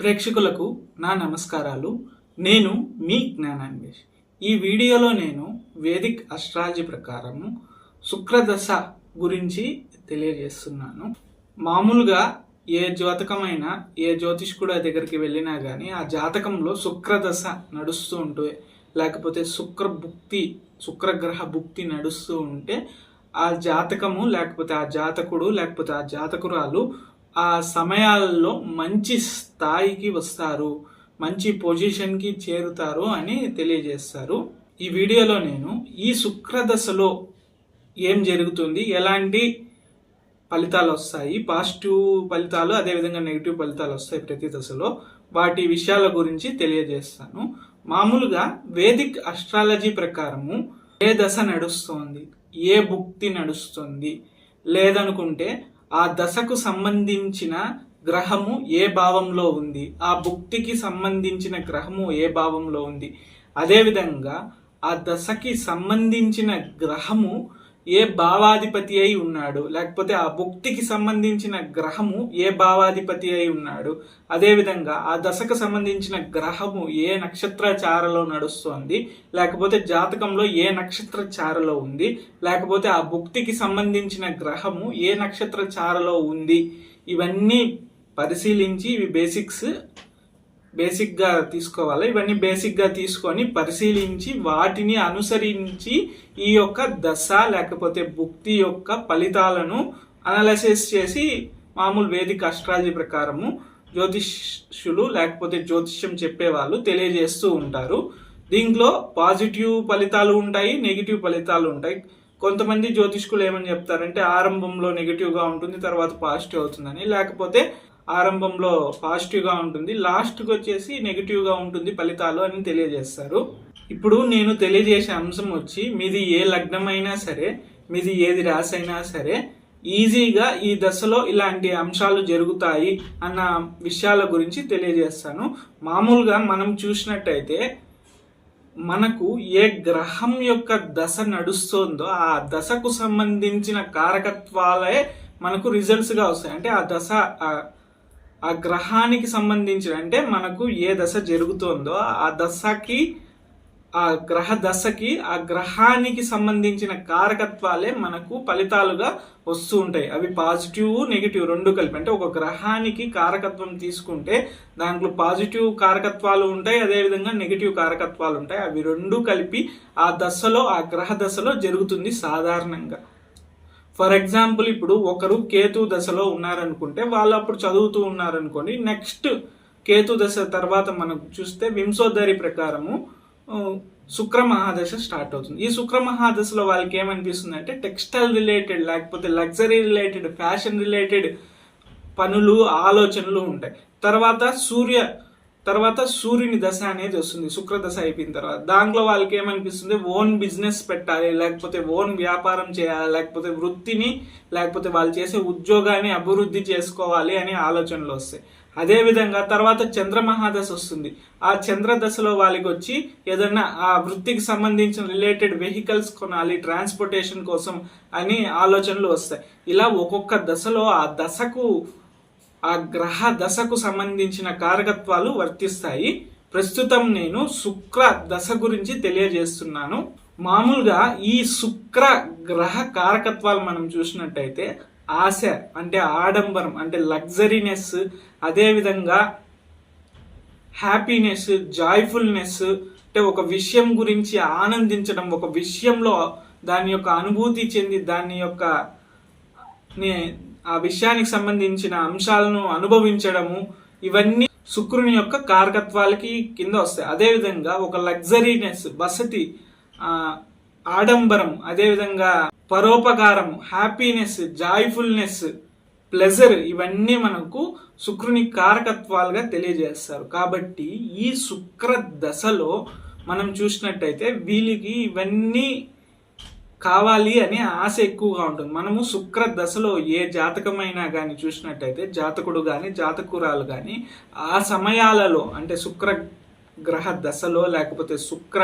ప్రేక్షకులకు నా నమస్కారాలు. నేను మీ జ్ఞానాన్వేష్. ఈ వీడియోలో నేను వేదిక్ అస్ట్రాలజీ ప్రకారము శుక్రదశ గురించి తెలియజేస్తున్నాను. మామూలుగా ఏ జాతకమైనా ఏ జ్యోతిష్కుడి దగ్గరికి వెళ్ళినా కానీ ఆ జాతకంలో శుక్రదశ నడుస్తూ ఉంటే, లేకపోతే శుక్రగ్రహ భుక్తి నడుస్తూ ఉంటే ఆ జాతకము లేకపోతే ఆ జాతకుడు లేకపోతే ఆ జాతకురాలు ఆ సమయాల్లో మంచి స్థాయికి వస్తారు, మంచి పొజిషన్కి చేరుతారు అని తెలియజేస్తారు. ఈ వీడియోలో నేను ఈ శుక్రదశలో ఏం జరుగుతుంది, ఎలాంటి ఫలితాలు వస్తాయి, పాజిటివ్ ఫలితాలు అదేవిధంగా నెగిటివ్ ఫలితాలు వస్తాయి ప్రతి దశలో, వాటి విషయాల గురించి తెలియజేస్తాను. మామూలుగా వేదిక్ అస్ట్రాలజీ ప్రకారము ఏ దశ నడుస్తోంది, ఏ భుక్తి నడుస్తుంది, లేదనుకుంటే ఆ దశకు సంబంధించిన గ్రహము ఏ భావంలో ఉంది, ఆ భుక్తికి సంబంధించిన గ్రహము ఏ భావంలో ఉంది, అదేవిధంగా ఆ దశకి సంబంధించిన గ్రహము ఏ భావాధిపతి అయి ఉన్నాడు, లేకపోతే ఆ భుక్తికి సంబంధించిన గ్రహము ఏ భావాధిపతి అయి ఉన్నాడు, అదేవిధంగా ఆ దశకు సంబంధించిన గ్రహము ఏ నక్షత్ర చారలో నడుస్తోంది, లేకపోతే జాతకంలో ఏ నక్షత్ర చారలో ఉంది, లేకపోతే ఆ భుక్తికి సంబంధించిన గ్రహము ఏ నక్షత్ర చారలో ఉంది, ఇవన్నీ పరిశీలించి ఇవి బేసిక్గా తీసుకోవాలి. ఇవన్నీ బేసిక్గా తీసుకొని పరిశీలించి వాటిని అనుసరించి ఈ యొక్క దశ లేకపోతే భుక్తి యొక్క ఫలితాలను అనలైసిస్ చేసి మామూలు వేదిక అస్ట్రాలజీ ప్రకారము జ్యోతిష్యులు లేకపోతే జ్యోతిష్యం చెప్పేవాళ్ళు తెలియజేస్తూ ఉంటారు. దీంట్లో పాజిటివ్ ఫలితాలు ఉంటాయి, నెగిటివ్ ఫలితాలు ఉంటాయి. కొంతమంది జ్యోతిష్కులు ఏమని చెప్తారంటే ఆరంభంలో నెగిటివ్గా ఉంటుంది, తర్వాత పాజిటివ్ అవుతుందని, లేకపోతే ఆరంభంలో పాజిటివ్గా ఉంటుంది, లాస్ట్కి వచ్చేసి నెగిటివ్గా ఉంటుంది ఫలితాలు అని తెలియజేస్తారు. ఇప్పుడు నేను తెలియజేసే అంశం వచ్చి మీది ఏ లగ్నమైనా సరే, మీది ఏది రాశి అయినా సరే ఈజీగా ఈ దశలో ఇలాంటి అంశాలు జరుగుతాయి అన్న విషయాల గురించి తెలియజేస్తాను. మామూలుగా మనం చూసినట్టయితే మనకు ఏ గ్రహం యొక్క దశ నడుస్తుందో ఆ దశకు సంబంధించిన కారకత్వాలే మనకు రిజల్ట్స్గా వస్తాయి. అంటే ఆ దశ ఆ గ్రహానికి సంబంధించిన, అంటే మనకు ఏ దశ జరుగుతుందో ఆ దశకి ఆ గ్రహ దశకి ఆ గ్రహానికి సంబంధించిన కారకత్వాలే మనకు ఫలితాలుగా వస్తూ ఉంటాయి. అవి పాజిటివ్ నెగిటివ్ రెండు కలిపి, అంటే ఒక గ్రహానికి కారకత్వం తీసుకుంటే దాంట్లో పాజిటివ్ కారకత్వాలు ఉంటాయి, అదేవిధంగా నెగిటివ్ కారకత్వాలు ఉంటాయి. అవి రెండు కలిపి ఆ దశలో ఆ గ్రహ దశలో జరుగుతుంది సాధారణంగా. ఫర్ ఎగ్జాంపుల్ ఇప్పుడు ఒకరు కేతు దశలో ఉన్నారనుకుంటే వాళ్ళు అప్పుడు చదువుతూ ఉన్నారనుకోండి, నెక్స్ట్ కేతు దశ తర్వాత మనం చూస్తే వింశోద్ధరి ప్రకారము శుక్ర మహాదశ స్టార్ట్ అవుతుంది. ఈ శుక్ర మహాదశలో వాళ్ళకి ఏమనిపిస్తుంది అంటే టెక్స్టైల్ రిలేటెడ్ లేకపోతే లగ్జరీ రిలేటెడ్ ఫ్యాషన్ రిలేటెడ్ పనులు ఆలోచనలు ఉంటాయి. తర్వాత సూర్యుని దశ అనేది వస్తుంది. శుక్ర దశ అయిపోయిన తర్వాత దాంట్లో వాళ్ళకి ఏమనిపిస్తుంది, ఓన్ బిజినెస్ పెట్టాలి, లేకపోతే ఓన్ వ్యాపారం చేయాలి, లేకపోతే వృత్తిని లేకపోతే వాళ్ళు చేసే ఉద్యోగాన్ని అభివృద్ధి చేసుకోవాలి అనే ఆలోచనలు వస్తాయి. అదేవిధంగా తర్వాత చంద్ర మహాదశ వస్తుంది. ఆ చంద్ర దశలో వాళ్ళకి వచ్చి ఏదన్నా ఆ వృత్తికి సంబంధించిన రిలేటెడ్ వెహికల్స్ కొనాలి, ట్రాన్స్పోర్టేషన్ కోసం అని ఆలోచనలు వస్తాయి. ఇలా ఒక్కొక్క దశలో ఆ గ్రహ దశకు సంబంధించిన కారకత్వాలు వర్తిస్తాయి. ప్రస్తుతం నేను శుక్ర దశ గురించి తెలియజేస్తున్నాను. మామూలుగా ఈ శుక్ర గ్రహ కారకత్వాలు మనం చూసినట్టయితే ఆశ అంటే ఆడంబరం, అంటే లగ్జరీనెస్, అదేవిధంగా హ్యాపీనెస్, జాయ్ఫుల్నెస్, అంటే ఒక విషయం గురించి ఆనందించడం, ఒక విషయంలో దాని యొక్క అనుభూతి చెంది దాని యొక్క ఆ విషయానికి సంబంధించిన అంశాలను అనుభవించడము, ఇవన్నీ శుక్రుని యొక్క కారకత్వాలకి కింద వస్తాయి. అదేవిధంగా ఒక లగ్జరీనెస్, వసతి, ఆడంబరం, అదేవిధంగా పరోపకారం, హ్యాపీనెస్, జాయ్ఫుల్నెస్, ప్లెజర్, ఇవన్నీ మనకు శుక్రుని కారకత్వాలుగా తెలియజేస్తారు. కాబట్టి ఈ శుక్ర దశలో మనం చూసినట్టయితే వీళ్ళకి ఇవన్నీ కావాలి అనే ఆశ ఎక్కువగా ఉంటుంది. మనము శుక్ర దశలో ఏ జాతకమైనా కానీ చూసినట్టయితే జాతకుడు కానీ జాతకురాలు కానీ ఆ సమయాలలో అంటే శుక్ర గ్రహ దశలో లేకపోతే శుక్ర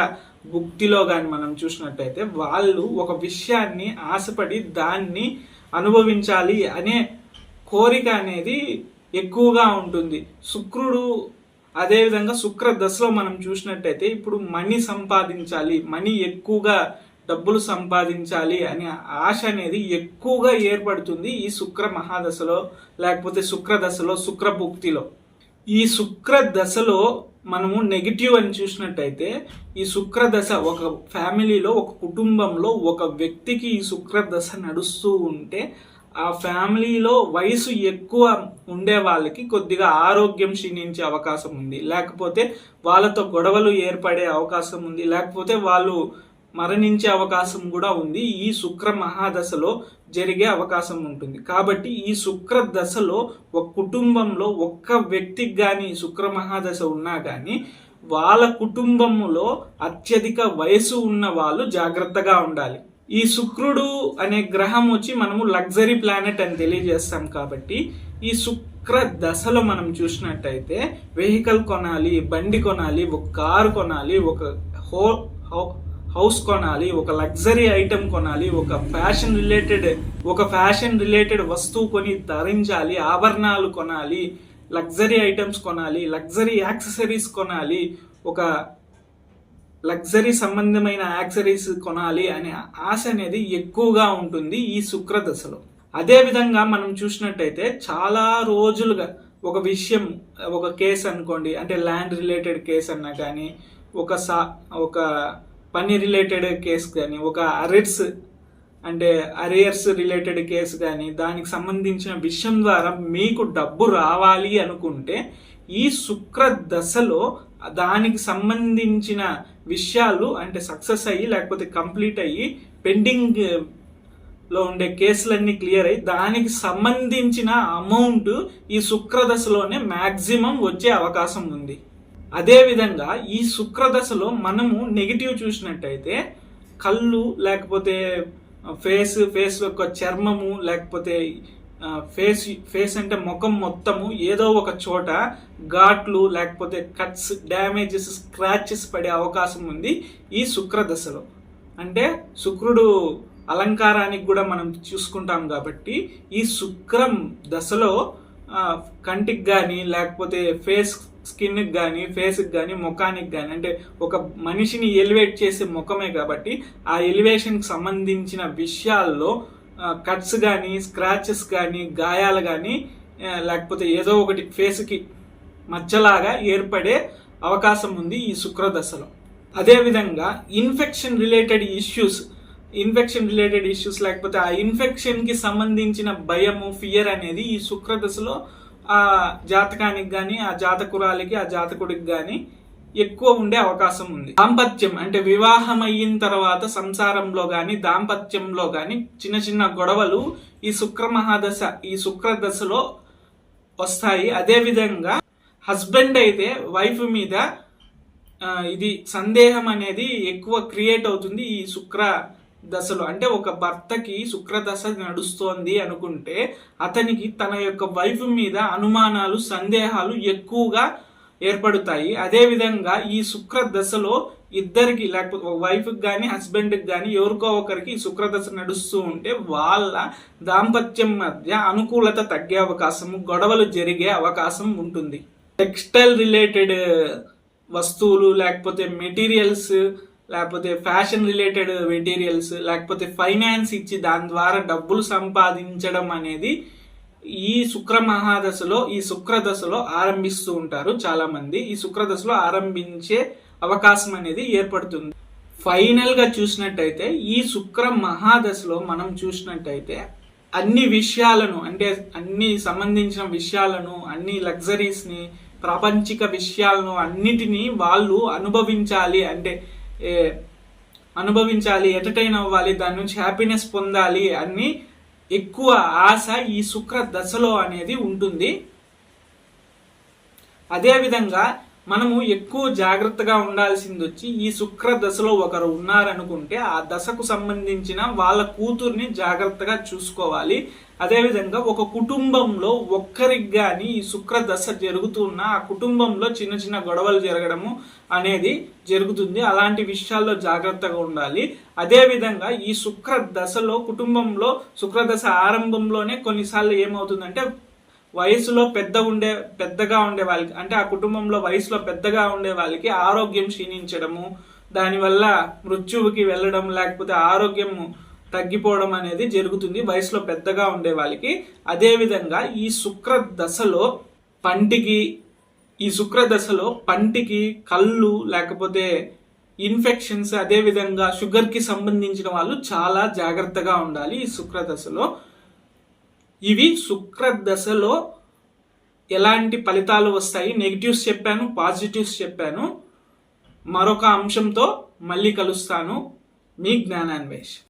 భుక్తిలో కానీ మనం చూసినట్టయితే వాళ్ళు ఒక విషయాన్ని ఆశపడి దాన్ని అనుభవించాలి అనే కోరిక అనేది ఎక్కువగా ఉంటుంది. శుక్రుడు అదేవిధంగా శుక్ర దశలో మనం చూసినట్టయితే ఇప్పుడు మనీ సంపాదించాలి, మనీ ఎక్కువగా డబ్బులు సంపాదించాలి అనే ఆశ అనేది ఎక్కువగా ఏర్పడుతుంది ఈ శుక్ర మహాదశలో, లేకపోతే శుక్ర దశలో, శుక్ర భుక్తిలో. ఈ శుక్ర దశలో మనము నెగిటివ్ అని చూసినట్టయితే ఈ శుక్ర దశ ఒక ఫ్యామిలీలో, ఒక కుటుంబంలో ఒక వ్యక్తికి ఈ శుక్ర దశ నడుస్తూ ఉంటే ఆ ఫ్యామిలీలో వయసు ఎక్కువ ఉండే వాళ్ళకి కొద్దిగా ఆరోగ్యం క్షీణించే అవకాశం ఉంది, లేకపోతే వాళ్ళతో గొడవలు ఏర్పడే అవకాశం ఉంది, లేకపోతే వాళ్ళు మరణించే అవకాశం కూడా ఉంది. ఈ శుక్ర మహాదశలో జరిగే అవకాశం ఉంటుంది. కాబట్టి ఈ శుక్ర దశలో ఒక కుటుంబంలో ఒక్క వ్యక్తికి కానీ శుక్ర మహాదశ ఉన్నా కానీ వాళ్ళ కుటుంబంలో అత్యధిక వయసు ఉన్న వాళ్ళు జాగ్రత్తగా ఉండాలి. ఈ శుక్రుడు అనే గ్రహం వచ్చి మనము లగ్జరీ ప్లానెట్ అని తెలియజేస్తాం. కాబట్టి ఈ శుక్ర దశలో మనం చూసినట్టయితే వెహికల్ కొనాలి, బండి కొనాలి, ఒక కారు కొనాలి, ఒక హౌస్ కొనాలి, ఒక లగ్జరీ ఐటమ్ కొనాలి, ఒక ఫ్యాషన్ రిలేటెడ్ వస్తువు కొని ధరించాలి, ఆభరణాలు కొనాలి, లగ్జరీ ఐటమ్స్ కొనాలి, లగ్జరీ యాక్సెసరీస్ కొనాలి, ఒక లగ్జరీ సంబంధమైన యాక్సెసరీస్ కొనాలి అనే ఆశ అనేది ఎక్కువగా ఉంటుంది ఈ శుక్ర దశలో. అదే విధంగా మనం చూసినట్టయితే చాలా రోజులుగా ఒక విషయం, ఒక కేసు అనుకోండి, అంటే ల్యాండ్ రిలేటెడ్ కేసు అన్నా కానీ, ఒక పని రిలేటెడ్ కేసు కానీ, ఒక అరియర్స్ రిలేటెడ్ కేసు కానీ, దానికి సంబంధించిన విషయం ద్వారా మీకు డబ్బు రావాలి అనుకుంటే ఈ శుక్ర దశలో దానికి సంబంధించిన విషయాలు అంటే సక్సెస్ అయ్యి, లేకపోతే కంప్లీట్ అయ్యి, పెండింగ్ లో ఉండే కేసులన్నీ క్లియర్ అయ్యి దానికి సంబంధించిన అమౌంట్ ఈ శుక్ర దశలోనే మ్యాక్సిమం వచ్చే అవకాశం ఉంది. అదే విధంగా ఈ శుక్ర దశలో మనము నెగిటివ్ చూసినట్టయితే కళ్ళు, లేకపోతే ఫేస్ యొక్క చర్మము, లేకపోతే ఫేస్ అంటే ముఖం మొత్తము ఏదో ఒక చోట ఘాట్లు, లేకపోతే కట్స్, డ్యామేజెస్, స్క్రాచెస్ పడే అవకాశం ఉంది ఈ శుక్ర దశలో. అంటే శుక్రుడు అలంకారానికి కూడా మనం చూసుకుంటాం. కాబట్టి ఈ శుక్రం దశలో కంటికి కానీ, లేకపోతే స్కిన్కి కానీ, ఫేస్కి కానీ, ముఖానికి కానీ, అంటే ఒక మనిషిని ఎలివేట్ చేసే ముఖమే కాబట్టి ఆ ఎలివేషన్కి సంబంధించిన విషయాల్లో కట్స్ కానీ, స్క్రాచెస్ కానీ, గాయాలు కానీ, లేకపోతే ఏదో ఒకటి ఫేస్కి మచ్చలాగా ఏర్పడే అవకాశం ఉంది ఈ శుక్ర దశలో. అదేవిధంగా ఇన్ఫెక్షన్ రిలేటెడ్ ఇష్యూస్ లేకపోతే ఆ ఇన్ఫెక్షన్కి సంబంధించిన భయము, ఫియర్ అనేది ఈ శుక్ర దశలో ఆ జాతకానికి కానీ, ఆ జాతకురాలికి, ఆ జాతకుడికి కానీ ఎక్కువ ఉండే అవకాశం ఉంది. దాంపత్యం అంటే వివాహం అయిన తర్వాత సంసారంలో కానీ, దాంపత్యంలో కానీ చిన్న చిన్న గొడవలు ఈ ఈ శుక్ర దశలో వస్తాయి. అదే విధంగా హస్బెండ్ అయితే వైఫ్ మీద ఇది సందేహం అనేది ఎక్కువ క్రియేట్ అవుతుంది ఈ శుక్ర దశలో. అంటే ఒక భర్తకి శుక్ర దశ నడుస్తోంది అనుకుంటే అతనికి తన యొక్క వైఫ్ మీద అనుమానాలు, సందేహాలు ఎక్కువగా ఏర్పడతాయి. అదే విధంగా ఈ శుక్ర దశలో ఇద్దరికి, లేకపోతే వైఫ్కి కానీ, హస్బెండ్కి కానీ ఎవరికో ఒకరికి శుక్ర దశ నడుస్తూ ఉంటే వాళ్ళ దాంపత్యం మధ్య అనుకూలత తగ్గే అవకాశము, గొడవలు జరిగే అవకాశం ఉంటుంది. టెక్స్టైల్ రిలేటెడ్ వస్తువులు, లేకపోతే మెటీరియల్స్, లేకపోతే ఫ్యాషన్ రిలేటెడ్ మెటీరియల్స్, లేకపోతే ఫైనాన్స్ ఇచ్చి దాని ద్వారా డబ్బులు సంపాదించడం అనేది ఈ శుక్ర మహాదశలో, ఈ శుక్ర దశలో ఆరంభిస్తూ ఉంటారు చాలా మంది. ఈ శుక్ర దశలో ఆరంభించే అవకాశం అనేది ఏర్పడుతుంది. ఫైనల్ గా చూసినట్టయితే ఈ శుక్ర మహాదశలో మనం చూసినట్టయితే అన్ని విషయాలను, అంటే అన్ని సంబంధించిన విషయాలను, అన్ని లగ్జరీస్ ని, ప్రాపంచిక విషయాలను అన్నిటినీ వాళ్ళు అనుభవించాలి, ఎంటర్టైన్ అవ్వాలి, దాని నుంచి హ్యాపీనెస్ పొందాలి అని ఎక్కువ ఆశ ఈ శుక్ర దశలో అనేది ఉంటుంది. అదే విధంగా మనము ఎక్కువ జాగ్రత్తగా ఉండాల్సింది వచ్చి ఈ శుక్ర దశలో ఒకరు ఉన్నారనుకుంటే ఆ దశకు సంబంధించిన వాళ్ళ కూతుర్ని జాగ్రత్తగా చూసుకోవాలి. అదేవిధంగా ఒక కుటుంబంలో ఒక్కరికి కానీ ఈ శుక్ర దశ జరుగుతున్న ఆ కుటుంబంలో చిన్న చిన్న గొడవలు జరగడము అనేది జరుగుతుంది. అలాంటి విషయాల్లో జాగ్రత్తగా ఉండాలి. అదే విధంగా ఈ శుక్ర దశలో కుటుంబంలో శుక్ర దశ ఆరంభంలోనే కొన్నిసార్లు ఏమవుతుందంటే వయసులో పెద్దగా ఉండే వాళ్ళకి, అంటే ఆ కుటుంబంలో వయసులో పెద్దగా ఉండే వాళ్ళకి ఆరోగ్యం క్షీణించడము, దానివల్ల మృత్యువుకి వెళ్ళడం, లేకపోతే ఆరోగ్యం తగ్గిపోవడం అనేది జరుగుతుంది వయసులో పెద్దగా ఉండే వాళ్ళకి. అదేవిధంగా ఈ శుక్ర దశలో పంటికి కళ్ళు లేకపోతే ఇన్ఫెక్షన్స్, అదేవిధంగా షుగర్కి సంబంధించిన వాళ్ళు చాలా జాగ్రత్తగా ఉండాలి ఈ శుక్ర దశలో. ఇవి శుక్ర దశలో ఎలాంటి ఫలితాలు వస్తాయి, నెగిటివ్స్ చెప్పాను, పాజిటివ్స్ చెప్పాను. మరొక అంశంతో మళ్ళీ కలుస్తాను. మీ జ్ఞానాన్వేష్.